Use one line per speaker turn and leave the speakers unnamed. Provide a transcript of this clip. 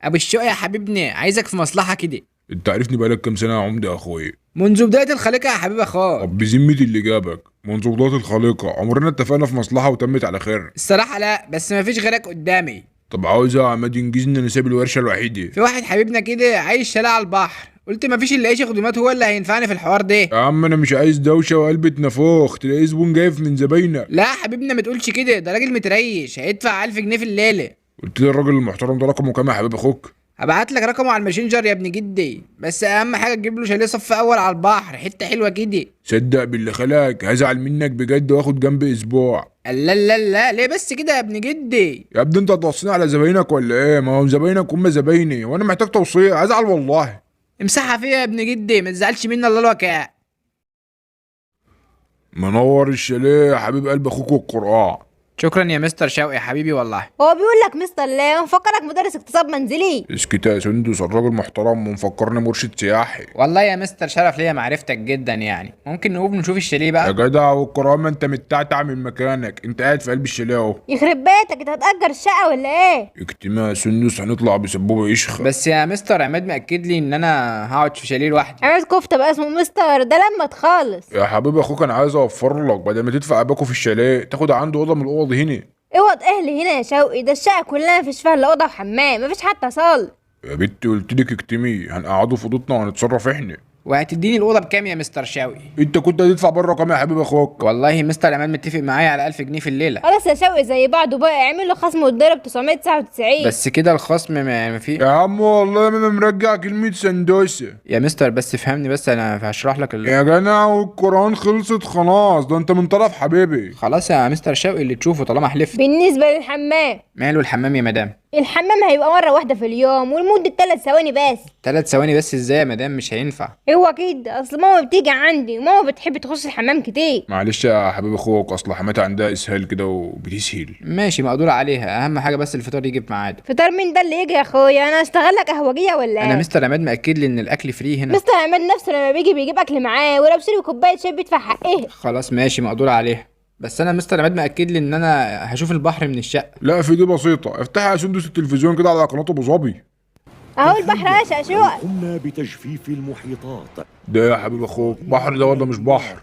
ابو الشقة يا حبيبنا، عايزك في مصلحة كده.
انت عارفني بقالك كام سنه يا عمدة يا اخويا؟
منذ بداية الخليقة يا حبيب اخوك.
طب بذمتي اللي جابك منذ بدايه الخليقه عمرنا اتفقنا في مصلحه وتمت على خير؟
الصراحة لا، بس مفيش غيرك قدامي.
طب عاوز يا عماد ينجزني انا سايب الورشه الوحيده.
في واحد حبيبنا كده عايش شاليه على البحر، قلت مفيش الا عيش خدمات هو اللي هينفعني في الحوار ده.
يا عم انا مش عايز دوشه وقلبة نفوخ تلاقي زبون جايف من زباينك.
لا حبيبنا ما تقولش كده، ده راجل متريش هيدفع 1000 جنيه في الليلة.
قلت لي الراجل المحترم ده رقمه كام يا حبيب اخوك؟
هبعت لك رقمه على الماسنجر يا ابن جدي، بس اهم حاجة تجيب له شاليه صف اول على البحر، حتة حلوة كده.
صدق باللي خلاك هزعل منك بجد واخد جنب اسبوع.
لا لا لا، ليه بس كده يا ابن جدي؟
يا ابني انت هتوصيني على زباينك ولا ايه؟ ما هم زباينك هم زبايني وانا محتاج توصيه، هزعل والله.
امسحها فيا يا ابن جدي، ما تزعلش مني الله الوكاء.
منور الشاليه يا حبيب قلب اخوك والقرآن.
شكرا يا مستر شوقي حبيبي والله.
هو بيقول لك مستر ليه؟ مفكرك مدرس اقتصاد منزلي.
اسكت يا سندس، الراجل محترم ومفكرني مرشد سياحي.
والله يا مستر شرف ليا معرفتك جدا، يعني ممكن نقوم نشوف الشاليه
يا
بقى.
جدع والقرآن ما انت متعتع من مكانك، انت قاعد في قلب الشاليه اهو.
يخرب بيتك، انت هتأجر الشقة ولا ايه؟
اجتماع يا سندس هنطلع بسبوبة يشخ.
بس يا مستر عماد مأكد لي ان انا هقعد في شاليه لوحدي.
عملت كفتة بقى اسمه مستر، ده لمت خالص.
يا حبيب اخوك انا عايز اوفر لك بدل ما تدفع اباكو في الشاليه تاخد عنده اوضه من الاوض هنا.
اوض اهلي هنا يا شوقي، ده الشقة كلها مفيش فيها الا اوضة وحمام، مفيش حتى صالة.
يا بنتي قلت لك اكتمي، هنقعدوا في اوضتنا وهنتصرف احنا.
وهتديني الأوضة بكام يا مستر شوقي؟
انت كنت هتدفع بره كام يا حبيب اخوك؟
والله مستر عماد متفق معايا على 1000 جنيه في الليلة.
خلاص يا شوقي زي بعضه بقى، اعمل له خصم واتضرب 999.
بس كده الخصم ما في.
يا عم والله ما انا مرجع كلمة سندوسة.
يا مستر بس فهمني، بس انا هشرح لك
يا جدع والقرآن خلصت خلاص، ده انت من طرف حبيبي.
خلاص يا مستر شوقي اللي تشوفه طالما حلفت.
بالنسبة للحمام،
ماله الحمام يا مدام؟
الحمام هيبقى مرة واحدة في اليوم ولمدة 3 ثواني بس.
3 ثواني بس ازاي يا مدام؟ مش هينفع.
هو كده، اصل ماما بتيجي عندي وماما بتحب تخش الحمام كتير.
معلش يا حبيب اخوك، اصل حماتي عندها اسهال كده وبتسهل.
ماشي مقدور عليها، اهم حاجة بس الفطار يجي بميعاده.
فطار مين ده اللي يجي يا اخويا؟ انا اشتغل لك قهوجية ولا
انا
ايه؟
مستر عماد مأكد لي ان الاكل فري هنا.
مستر عماد نفسه لما بيجي بيجيب اكل معاه، ولو شرب كوباية شاي بيدفع حقها.
خلاص ماشي مقدور عليها، بس انا مستر عماد مأكد لي ان انا هشوف البحر من الشقة.
لا في دي بسيطة، افتحي يا سندس التلفزيون كده على قناة ابو ظبي.
اهو البحر اشقى شو.
قمنا بتجفيف المحيطات.
ده يا حبيب اخوك بحر ده ولا مش بحر؟